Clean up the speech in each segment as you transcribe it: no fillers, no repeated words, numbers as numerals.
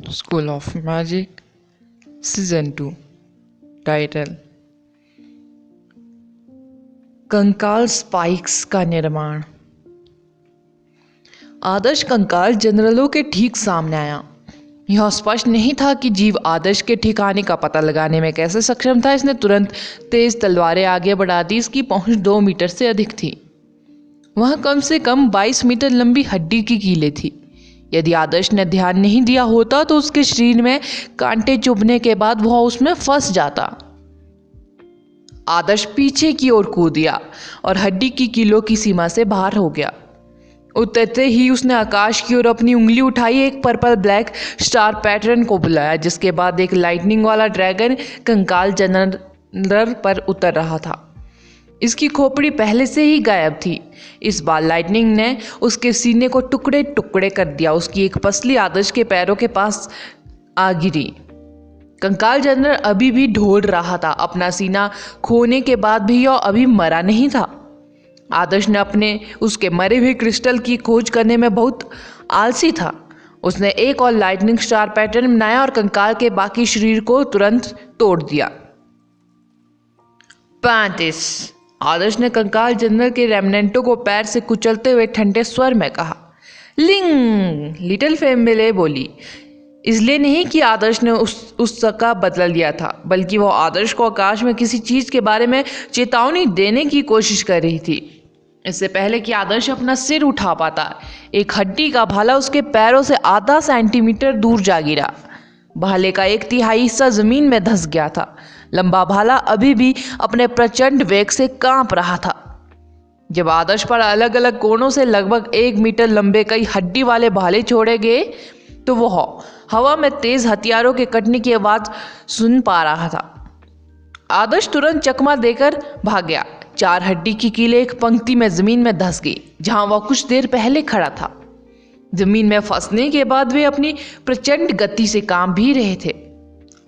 School of Magic Season 2 title कंकाल spikes का निर्माण। आदर्श कंकाल जनरलों के ठीक सामने आया। यह स्पष्ट नहीं था कि जीव आदर्श के ठिकाने का पता लगाने में कैसे सक्षम था। इसने तुरंत तेज तलवारें आगे बढ़ा दी। इसकी पहुंच 2 मीटर से अधिक थी। वह कम से कम 22 मीटर लंबी हड्डी की कीलें थी। यदि आदर्श ने ध्यान नहीं दिया होता तो उसके शरीर में कांटे चुभने के बाद वह उसमें फंस जाता। आदर्श पीछे की ओर कूद दिया और हड्डी की कीलों की सीमा से बाहर हो गया। उतरते ही उसने आकाश की ओर अपनी उंगली उठाई, एक पर्पल ब्लैक स्टार पैटर्न को बुलाया, जिसके बाद एक लाइटनिंग वाला ड्रैगन कंकाल जनरल पर उतर रहा था। इसकी खोपड़ी पहले से ही गायब थी। इस बार लाइटनिंग ने उसके सीने को टुकड़े टुकड़े कर दिया। उसकी एक पसली आदर्श के पैरों के पास आ गिरी। कंकाल जनरल अभी भी ढोल रहा था। अपना सीना खोने के बाद भी यह अभी मरा नहीं था। आदर्श ने अपने उसके मरे हुए क्रिस्टल की खोज करने में बहुत आलसी था। उसने एक और लाइटनिंग स्टार पैटर्न बनाया और कंकाल के बाकी शरीर को तुरंत तोड़ दिया। 35। आदर्श ने कंकाल जनरल के रेमनेंटों को पैर से कुचलते हुए ठंडे स्वर में कहा। लिंग, लिटिल फेम्बेले बोली। इसलिए नहीं कि आदर्श ने उसका बदला लिया था, बल्कि वो आदर्श को आकाश में किसी चीज के बारे में चेतावनी देने की कोशिश कर रही थी। इससे पहले कि आदर्श अपना सिर उठा पाता, एक हड्डी का भाला उसके पैरों से आधा सेंटीमीटर दूर जा गिरा। भाले का 1/3 हिस्सा जमीन में धंस गया था। लंबा भाला अभी भी अपने प्रचंड वेग से कांप रहा था। जब आदर्श पर अलग अलग कोनों से लगभग 1 मीटर लंबे कई हड्डी वाले भाले छोड़े गए तो वह हवा में तेज हथियारों के कटने की आवाज सुन पा रहा था। आदर्श तुरंत चकमा देकर भाग गया। 4 हड्डी की कीलें एक पंक्ति में जमीन में धंस गई, जहां वह कुछ देर पहले खड़ा था। जमीन में फंसने के बाद वे अपनी प्रचंड गति से काम भी रहे थे।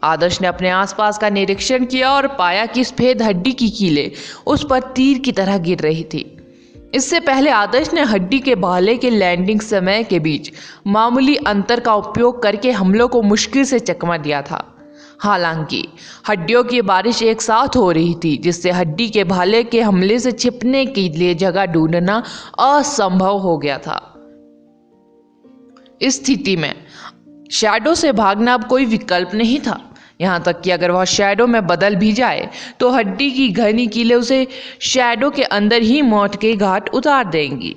आदर्श ने अपने आसपास का निरीक्षण किया और पाया कि सफेद हड्डी की कीलें उस पर तीर की तरह गिर रही थी। इससे पहले आदर्श ने हड्डी के भाले के लैंडिंग समय के बीच मामूली अंतर का उपयोग करके हमलों को मुश्किल से चकमा दिया था। हालांकि हड्डियों की बारिश एक साथ हो रही थी, जिससे हड्डी के भाले के हमले से छिपने के लिए जगह ढूंढना असंभव हो गया था। इस स्थिति में शैडो से भागना अब कोई विकल्प नहीं था। यहाँ तक कि अगर वह शैडो में बदल भी जाए तो हड्डी की घनी कीलें उसे शैडो के अंदर ही मौत के घाट उतार देंगी।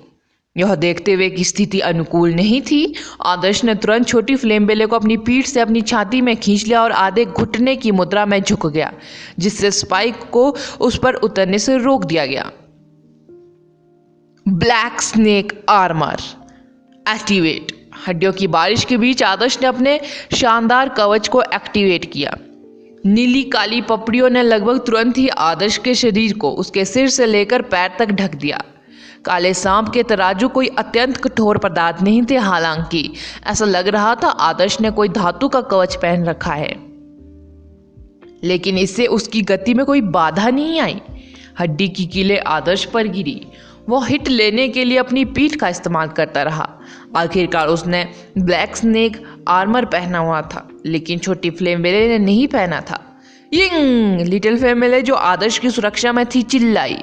यह देखते हुए कि स्थिति अनुकूल नहीं थी, आदर्श ने तुरंत छोटी फ्लेम्बेले को अपनी पीठ से अपनी छाती में खींच लिया और आधे घुटने की मुद्रा में झुक गया, जिससे स्पाइक को उस पर उतरने से रोक दिया गया। Black snake armour activate. हड्डियों की बारिश के बीच आदर्श ने अपने शानदार कवच को एक्टिवेट किया। नीली काली पपड़ियों ने लगभग तुरंत ही आदर्श के शरीर को उसके सिर से लेकर पैर तक ढक दिया। काले सांप के तराजू कोई अत्यंत कठोर पदार्थ नहीं थे। हालांकि ऐसा लग रहा था आदर्श ने कोई धातु का कवच पहन रखा है, लेकिन इससे उसकी गति में कोई बाधा नहीं आई। हड्डी की कीलें आदर्श पर गिरी। वह हिट लेने के लिए अपनी पीठ का इस्तेमाल करता रहा। आखिरकार उसने ब्लैक स्नेक आर्मर पहना हुआ था, लेकिन छोटी फ्लेम्बेले ने नहीं पहना था। यिंग, लिटिल फ्लेम्बेले जो आदर्श की सुरक्षा में थी चिल्लाई।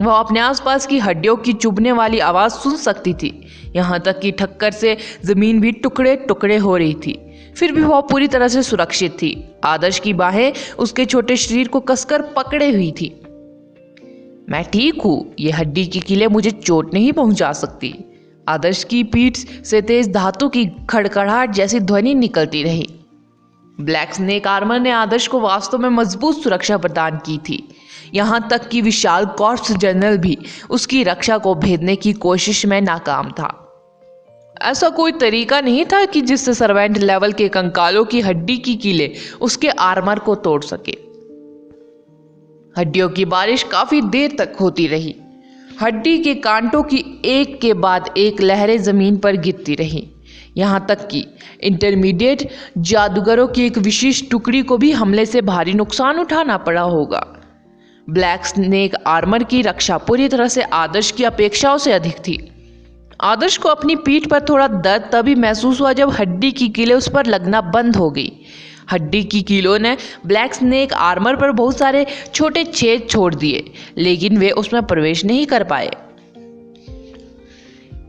वह अपने आसपास की हड्डियों की चुभने वाली आवाज सुन सकती थी। यहाँ तक कि ठक्कर से जमीन भी टुकड़े टुकड़े हो रही थी। फिर भी वह पूरी तरह से सुरक्षित थी। आदर्श की बाहें उसके छोटे शरीर को कसकर पकड़े हुई थी। मैं ठीक हूं, ये हड्डी की कीलें मुझे चोट नहीं पहुंचा सकती। आदर्श की पीठ से तेज धातु की खड़खड़ाहट जैसी ध्वनि निकलती रही। ब्लैक स्नेक आर्मर ने आदर्श को वास्तव में मजबूत सुरक्षा प्रदान की थी। यहाँ तक कि विशाल कॉर्प्स जनरल भी उसकी रक्षा को भेदने की कोशिश में नाकाम था। ऐसा कोई तरीका नहीं था कि जिससे सर्वेंट लेवल के कंकालों की हड्डी की कीलें उसके आर्मर को तोड़ सके। हड्डियों की बारिश काफी देर तक होती रही। हड्डी के कांटों की एक के बाद एक लहरें जमीन पर गिरती रहीं। यहाँ तक कि इंटरमीडिएट जादूगरों की एक विशेष टुकड़ी को भी हमले से भारी नुकसान उठाना पड़ा होगा। ब्लैक स्नेक आर्मर की रक्षा पूरी तरह से आदर्श की अपेक्षाओं से अधिक थी। आदर्श को अपनी पीठ पर थोड़ा दर्द तभी महसूस हुआ जब हड्डी की कीलें उस पर लगना बंद हो गई। हड्डी की कीलों ने ब्लैक स्नेक आर्मर पर बहुत सारे छोटे छेद छोड़ दिए, लेकिन वे उसमें प्रवेश नहीं कर पाए।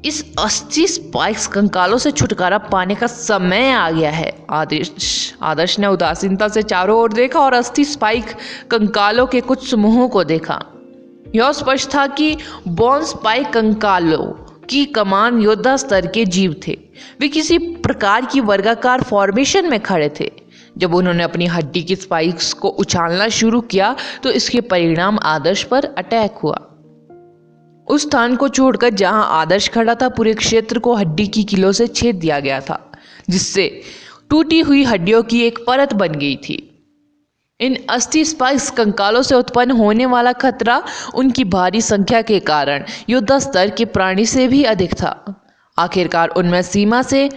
इस अस्थि स्पाइक्स कंकालों से छुटकारा पाने का समय आ गया है। आदर्श ने उदासीनता से चारों ओर देखा और अस्थि स्पाइक कंकालों के कुछ समूहों को देखा। यह स्पष्ट था कि बोन स्पाइक कंकालों की कमान योद्धा स्तर के जीव थे। वे किसी प्रकार की वर्गाकार फॉर्मेशन में खड़े थे। जब उन्होंने अपनी हड्डी की स्पाइक्स को उछालना शुरू किया तो इसके परिणाम आदर्श पर अटैक हुआ। उस स्थान को छोड़कर जहां आदर्श खड़ा था, पूरे क्षेत्र को हड्डी की कीलों से छेद दिया गया था, जिससे टूटी हुई हड्डियों की एक परत बन गई थी। इन अस्थि स्पाइक्स कंकालों से उत्पन्न होने वाला खतरा उनकी भारी संख्या के कारण युद्ध स्तर के प्राणी से भी अधिक था। आखिरकार उनमें सीमा से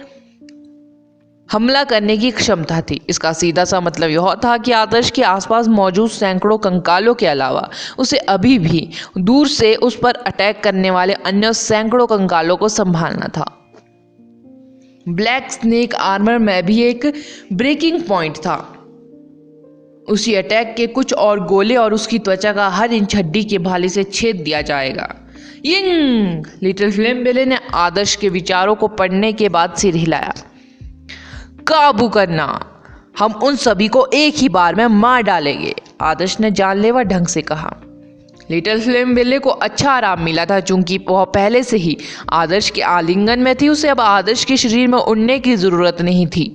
हमला करने की क्षमता थी। इसका सीधा सा मतलब यह था कि आदर्श के आसपास मौजूद सैकड़ों कंकालों के अलावा उसे अभी भी दूर से उस पर अटैक करने वाले अन्य सैकड़ों कंकालों को संभालना था। ब्लैक स्नेक आर्मर में भी एक ब्रेकिंग पॉइंट था। उसी अटैक के कुछ और गोले और उसकी त्वचा का हर इंच हड्डी के भाले से छेद दिया जाएगा। यिंग! लिटिल फ्लेम बेले ने आदर्श के विचारों को पढ़ने के बाद सिर हिलाया। काबू करना, हम उन सभी को एक ही बार में मार डालेंगे, आदर्श ने जानलेवा ढंग से कहा। लिटिल फ्लेम बेले को अच्छा आराम मिला था, चूंकि वह पहले से ही आदर्श के आलिंगन में थी। उसे अब आदर्श के शरीर में उड़ने की जरूरत नहीं थी।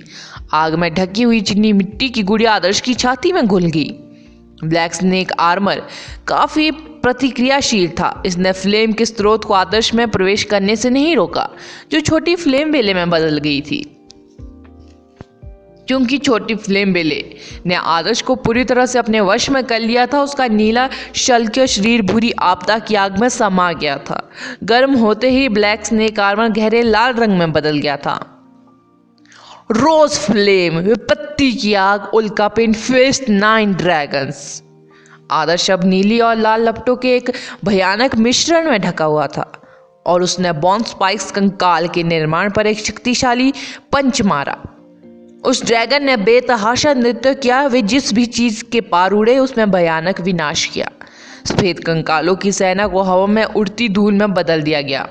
आग में ढकी हुई चिकनी मिट्टी की गुड़िया आदर्श की छाती में घुल गई। ब्लैक स्नेक आर्मर काफी प्रतिक्रियाशील था। इसने फ्लेम के स्रोत को आदर्श में प्रवेश करने से नहीं रोका, जो छोटी फ्लेम बेले में बदल गई थी। क्योंकि छोटी फ्लेम बेले ने आदर्श को पूरी तरह से अपने वश में कर लिया था, उसका नीला शल्य शरीर बुरी आपदा की आग में समा गया था। गर्म होते ही ब्लैक स्नेक आर्मर गहरे लाल रंग में बदल गया था। रोज फ्लेम, विपत्ति की आग, उल्का पिंड, फेस्ट 9 ड्रैगन्स। आदर्श अब नीली और लाल लपटों के एक भयानक मिश्रण में ढका हुआ था और उसने बॉन स्पाइक्स कंकाल के निर्माण पर एक शक्तिशाली पंच मारा। उस ड्रैगन ने बेतहाशा नृत्य किया। वे जिस भी चीज के पार उड़े उसमें भयानक विनाश किया। सफेद कंकालों की सेना को हवा में उड़ती धूल में बदल दिया गया।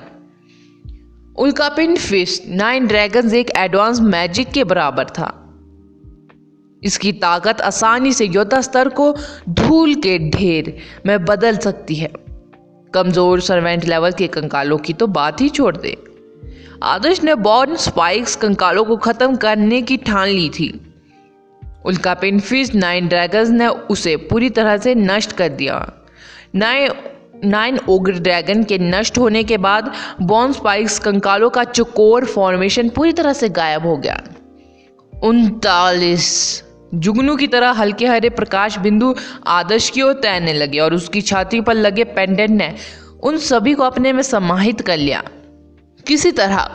उल्कापिंड फिस्ट 9 ड्रैगन्स एक एडवांस मैजिक के बराबर था। इसकी ताकत आसानी से योद्धा स्तर को धूल के ढेर में बदल सकती है। कमजोर सर्वेंट लेवल के कंकालों की तो बात ही छोड़ दे। आदर्श ने बॉन स्पाइक्स कंकालों को खत्म करने की ठान ली थी। उल्कापिंड फिस्ट 9 ड्रैगन्स ने उसे पूरी तरह से नष्ट कर दिया। 9 ओग्र ड्रैगन के नष्ट होने के बाद बॉन स्पाइक्स कंकालों का चौकोर फॉर्मेशन पूरी तरह से गायब हो गया। 39 जुगनू की तरह हल्के हरे प्रकाश बिंदु आदर्श की ओर तैरने लगे और उसकी छाती पर लगे पेंडेंट ने उन सभी को अपने में समाहित कर लिया। किसी तरह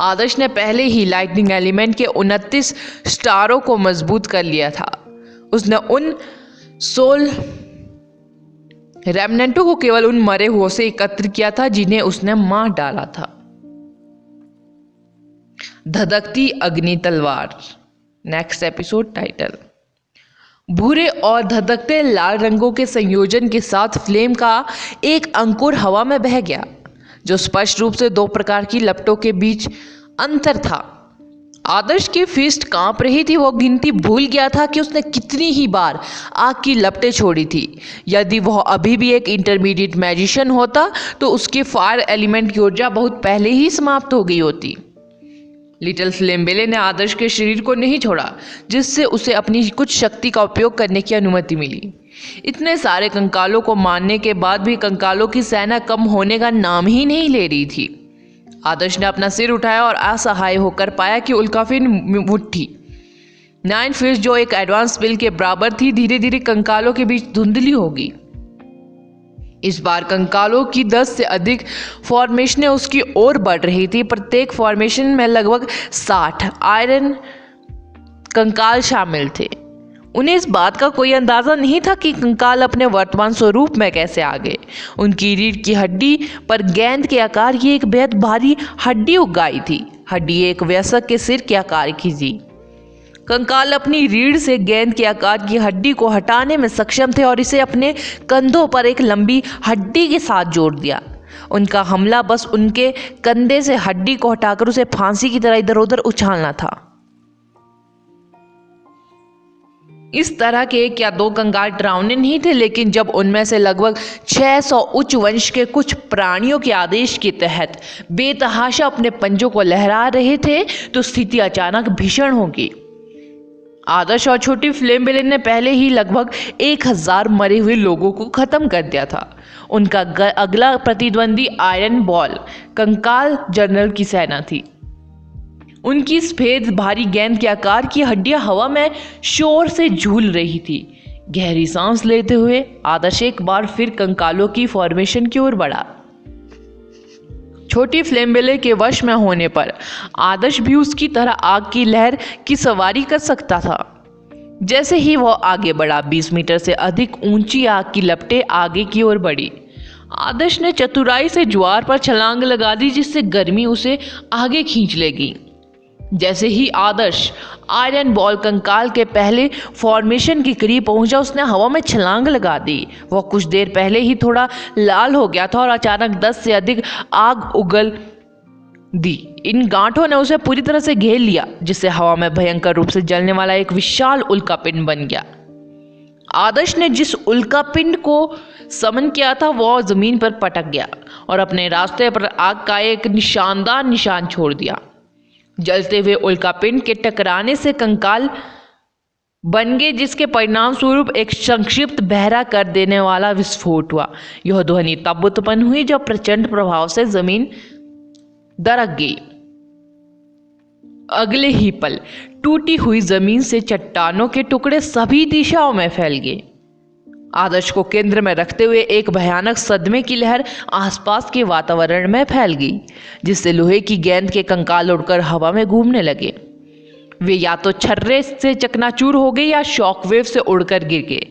आदर्श ने पहले ही लाइटनिंग एलिमेंट के 29 स्टारों को मजबूत कर लिया था। उसने उन सोल रेमनेंटों को केवल उन मरे हुओं से एकत्र किया था जिन्हें उसने मार डाला था। धधकती अग्नि तलवार, नेक्स्ट एपिसोड टाइटल। भूरे और धधकते लाल रंगों के संयोजन के साथ फ्लेम का एक अंकुर हवा में बह गया, जो स्पष्ट रूप से 2 प्रकार की लपटों के बीच अंतर था। आदर्श की फिस्ट कांप रही थी। वो गिनती भूल गया था कि उसने कितनी ही बार आग की लपटें छोड़ी थी। यदि वह अभी भी एक इंटरमीडिएट मैजिशियन होता तो उसकी फायर एलिमेंट की ऊर्जा बहुत पहले ही समाप्त हो गई होती। लिटिल फ्लेम बेले ने आदर्श के शरीर को नहीं छोड़ा, जिससे उसे अपनी कुछ शक्ति का उपयोग करने की अनुमति मिली। इतने सारे कंकालों को मारने के बाद भी कंकालों की सेना कम होने का नाम ही नहीं ले रही थी। आदर्श ने अपना सिर उठाया और असहाय होकर पाया कि उल्कापिंड मुट्ठी 9 फिस्ट, जो एक एडवांस स्पेल के बराबर थी, धीरे धीरे कंकालों के बीच धुंधली होगी। इस बार कंकालों की 10 से अधिक फॉर्मेशनें उसकी ओर बढ़ रही थी। प्रत्येक फॉर्मेशन में लगभग 60 आयरन कंकाल शामिल थे। उन्हें इस बात का कोई अंदाजा नहीं था कि कंकाल अपने वर्तमान स्वरूप में कैसे आ गए। उनकी रीढ़ की हड्डी पर गेंद के आकार की एक बेहद भारी हड्डी उगाई थी। हड्डी एक वयस्क के सिर के आकार की थी। कंकाल अपनी रीढ़ से गेंद के आकार की हड्डी को हटाने में सक्षम थे और इसे अपने कंधों पर एक लंबी हड्डी के साथ जोड़ दिया। उनका हमला बस उनके कंधे से हड्डी को हटाकर उसे फांसी की तरह इधर उधर उछालना था। इस तरह के एक या दो कंकाल डरावने नहीं थे, लेकिन जब उनमें से लगभग 600 उच्च वंश के कुछ प्राणियों के आदेश के तहत बेतहाशा अपने पंजों को लहरा रहे थे तो स्थिति अचानक भीषण होगी। आदर्श और छोटी फ्लेम बेले ने पहले ही लगभग 1000 मरे हुए लोगों को खत्म कर दिया था। उनका अगला प्रतिद्वंदी आयरन बॉल कंकाल जनरल की सेना थी। उनकी सफेद भारी गेंद के आकार की हड्डियां हवा में शोर से झूल रही थी। गहरी सांस लेते हुए आदर्श एक बार फिर कंकालों की फॉर्मेशन की ओर बढ़ा। छोटी फ्लेम बेले के वश में होने पर आदर्श भी उसकी तरह आग की लहर की सवारी कर सकता था। जैसे ही वह आगे बढ़ा, 20 मीटर से अधिक ऊंची आग की लपटें आगे की ओर बढ़ी। आदर्श ने चतुराई से ज्वार पर छलांग लगा दी, जिससे गर्मी उसे आगे खींच लेगी। जैसे ही आदर्श आयरन बॉल कंकाल के पहले फॉर्मेशन के करीब पहुंचा, उसने हवा में छलांग लगा दी। वह कुछ देर पहले ही थोड़ा लाल हो गया था और अचानक 10 से अधिक आग उगल दी। इन गांठों ने उसे पूरी तरह से घेर लिया, जिससे हवा में भयंकर रूप से जलने वाला एक विशाल उल्कापिंड बन गया। आदर्श ने जिस उल्कापिंड को समन किया था वह जमीन पर पटक गया और अपने रास्ते पर आग का एक शानदार निशान छोड़ दिया। जलते हुए उल्कापिंड के टकराने से कंकाल बन गए, जिसके परिणाम स्वरूप एक संक्षिप्त बहरा कर देने वाला विस्फोट हुआ। यह ध्वनि तब उत्पन्न हुई जब प्रचंड प्रभाव से जमीन दरक गई। अगले ही पल टूटी हुई जमीन से चट्टानों के टुकड़े सभी दिशाओं में फैल गए। आदर्श को केंद्र में रखते हुए एक भयानक सदमे की लहर आसपास के वातावरण में फैल गई, जिससे लोहे की गेंद के कंकाल उड़कर हवा में घूमने लगे। वे या तो छर्रे से चकनाचूर हो गए या शॉकवेव से उड़कर गिर गए।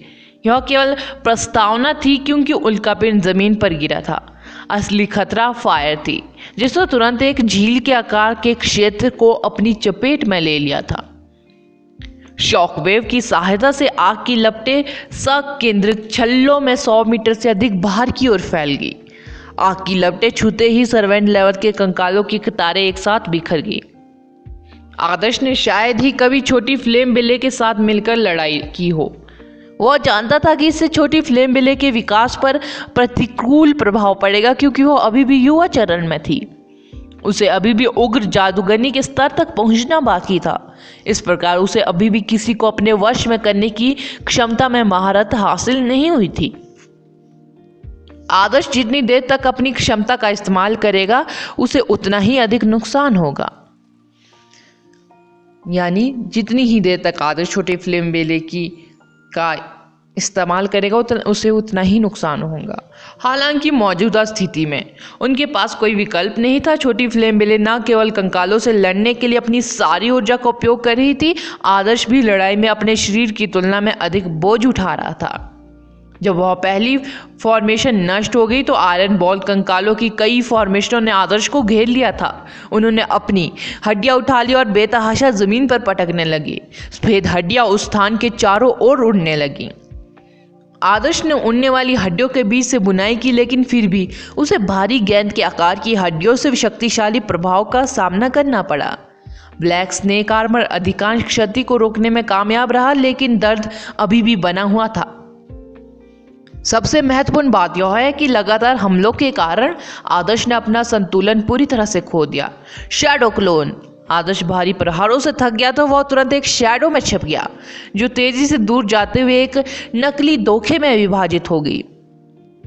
यह केवल प्रस्तावना थी, क्योंकि उल्कापिंड जमीन पर गिरा था। असली खतरा फायर थी, जिसने तुरंत एक झील के आकार के क्षेत्र को अपनी चपेट में ले लिया था। शॉकवेव की सहायता से आग की लपटें सकेंद्रित छल्लों में 100 मीटर से अधिक बाहर की ओर फैल गई। आग की लपटें छूते ही सर्वेंट लेवल के कंकालों की कतारें एक साथ बिखर गई। आदर्श ने शायद ही कभी छोटी फ्लेम बेले के साथ मिलकर लड़ाई की हो। वह जानता था कि इससे छोटी फ्लेम बेले के विकास पर प्रतिकूल प्रभाव पड़ेगा, क्योंकि वह अभी भी युवा चरण में थी। उसे अभी भी उग्र जादूगरनी के स्तर तक पहुंचना बाकी था। इस प्रकार उसे अभी भी किसी को अपने वश में करने की क्षमता में महारत हासिल नहीं हुई थी। आदर्श जितनी देर तक अपनी क्षमता का इस्तेमाल करेगा, उसे उतना ही अधिक नुकसान होगा। यानी जितनी ही देर तक आदर्श छोटे फ्लेम बेले का इस्तेमाल करेगा उसे उतना ही नुकसान होगा। हालांकि मौजूदा स्थिति में उनके पास कोई विकल्प नहीं था। छोटी फ्लेम बेले न केवल कंकालों से लड़ने के लिए अपनी सारी ऊर्जा का उपयोग कर रही थी, आदर्श भी लड़ाई में अपने शरीर की तुलना में अधिक बोझ उठा रहा था। जब वह पहली फॉर्मेशन नष्ट हो गई तो आयरन बॉल कंकालों की कई फॉर्मेशनों ने आदर्श को घेर लिया था। उन्होंने अपनी हड्डियां उठा ली और बेतहाशा जमीन पर पटकने लगी। सफेद हड्डियां उस स्थान के चारों ओर उड़ने लगी। आदर्श ने उड़ने वाली हड्डियों के बीच से बुनाई की, लेकिन फिर भी उसे भारी गेंद के आकार की हड्डियों से शक्तिशाली प्रभाव का सामना करना पड़ा। ब्लैक स्नेक आर्मर अधिकांश क्षति को रोकने में कामयाब रहा, लेकिन दर्द अभी भी बना हुआ था। सबसे महत्वपूर्ण बात यह है कि लगातार हमलों के कारण आदर्श ने अपना संतुलन पूरी तरह से खो दिया। Shadow clone. आदर्श भारी प्रहारों से थक गया तो वह तुरंत एक शैडो में छिप गया, जो तेजी से दूर जाते हुए एक नकली धोखे में विभाजित हो गई।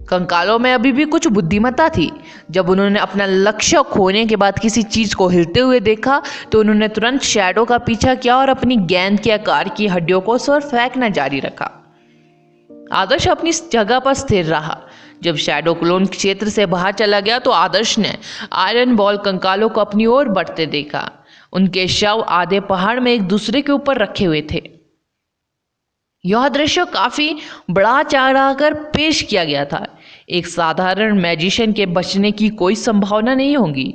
कंकालों में अभी भी कुछ बुद्धिमत्ता थी। जब उन्होंने अपना लक्ष्य खोने के बाद किसी चीज को हिलते हुए देखा तो उन्होंने तुरंत शैडो का पीछा किया और अपनी गेंद के आकार की हड्डियों को उस ओर फेंकना जारी रखा। आदर्श अपनी जगह पर स्थिर रहा। जब शैडो क्लोन क्षेत्र से बाहर चला गया तो आदर्श ने आयरन बॉल कंकालों को अपनी ओर बढ़ते देखा। उनके शव आधे पहाड़ में एक दूसरे के ऊपर रखे हुए थे। यह दृश्य काफी बड़ा चढ़ा कर पेश किया गया था। एक साधारण मैजिशियन के बचने की कोई संभावना नहीं होगी।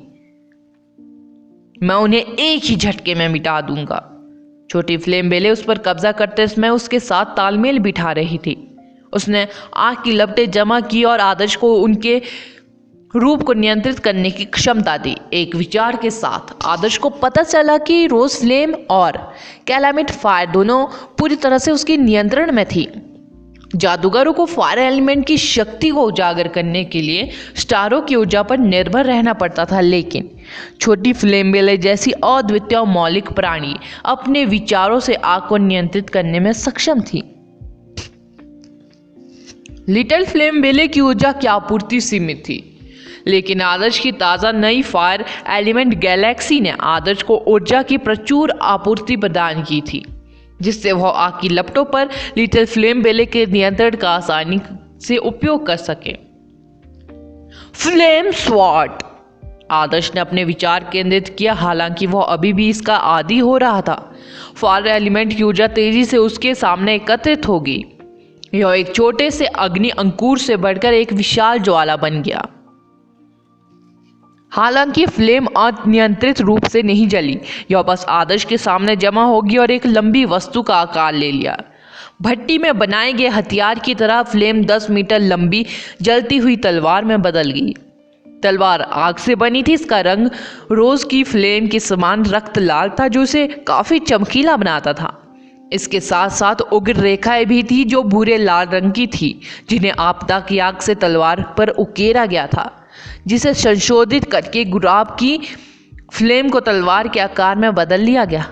मैं उन्हें एक ही झटके में मिटा दूंगा। छोटी फ्लेम बेले उस पर कब्जा करते समय उसके साथ तालमेल बिठा रही थी। उसने आग की लपटें जमा की और आदर्श को उनके रूप को नियंत्रित करने की क्षमता दी। एक विचार के साथ आदर्श को पता चला कि रोज फ्लेम और कैलामिट फायर दोनों पूरी तरह से उसके नियंत्रण में थी। जादूगरों को फायर एलिमेंट की शक्ति को उजागर करने के लिए स्टारों की ऊर्जा पर निर्भर रहना पड़ता था, लेकिन छोटी फ्लेम बेले जैसी अद्वितीय मौलिक प्राणी अपने विचारों से आग को नियंत्रित करने में सक्षम थी। लिटिल फ्लेम बेले की ऊर्जा की आपूर्ति सीमित थी, लेकिन आदर्श की ताज़ा नई फायर एलिमेंट गैलेक्सी ने आदर्श को ऊर्जा की प्रचुर आपूर्ति प्रदान की थी, जिससे वह आग की लपटों पर लिटिल फ्लेम बेले के नियंत्रण का आसानी से उपयोग कर सके। Flame sword. आदर्श ने अपने विचार केंद्रित किया, हालांकि वह अभी भी इसका आदी हो रहा था। फायर एलिमेंट की ऊर्जा तेजी से उसके सामने एकत्रित होगी। यह एक छोटे से अग्नि अंकुर से बढ़कर एक विशाल ज्वाला बन गया। हालांकि फ्लेम अनियंत्रित रूप से नहीं जली, यह बस आदर्श के सामने जमा होगी और एक लंबी वस्तु का आकार ले लिया। भट्टी में बनाए गए हथियार की तरह फ्लेम 10 मीटर लंबी जलती हुई तलवार में बदल गई। तलवार आग से बनी थी। इसका रंग रोज की फ्लेम के समान रक्त लाल था, जो उसे काफी चमकीला बनाता था। इसके साथ साथ उग्र रेखाएं भी थी जो भूरे लाल रंग की थी, जिन्हें आपदा की आग से तलवार पर उकेरा गया था, जिसे संशोधित करके गुलाब की फ्लेम को तलवार के आकार में बदल लिया गया।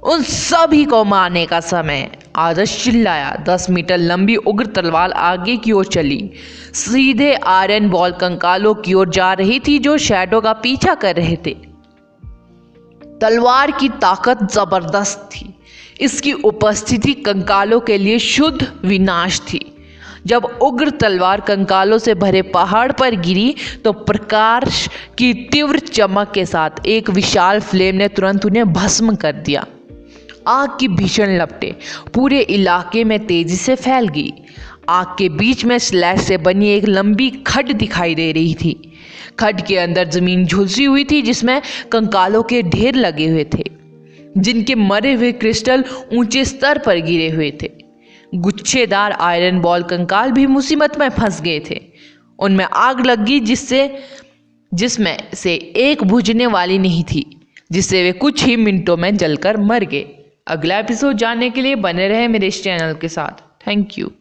उन सभी को मारने का समय, आदर्श चिल्लाया। 10 मीटर लंबी उग्र तलवार आगे की ओर चली, सीधे आयरन बॉल कंकालों की ओर जा रही थी जो शैडो का पीछा कर रहे थे। तलवार की ताकत जबरदस्त थी। इसकी उपस्थिति कंकालों के लिए शुद्ध विनाश थी। जब उग्र तलवार कंकालों से भरे पहाड़ पर गिरी तो प्रकाश की तीव्र चमक के साथ एक विशाल फ्लेम ने तुरंत उन्हें भस्म कर दिया। आग की भीषण लपटें पूरे इलाके में तेजी से फैल गई। आग के बीच में स्लैश से बनी एक लंबी खड्ड दिखाई दे रही थी। खड्ड के अंदर जमीन झुलसी हुई थी, जिसमें कंकालों के ढेर लगे हुए थे, जिनके मरे हुए क्रिस्टल ऊंचे स्तर पर गिरे हुए थे। गुच्छेदार आयरन बॉल कंकाल भी मुसीबत में फंस गए थे। उनमें आग लग गई, जिसमें से एक बुझने वाली नहीं थी, जिससे वे कुछ ही मिनटों में जलकर मर गए। अगला एपिसोड जानने के लिए बने रहे मेरे इस चैनल के साथ। Thank you.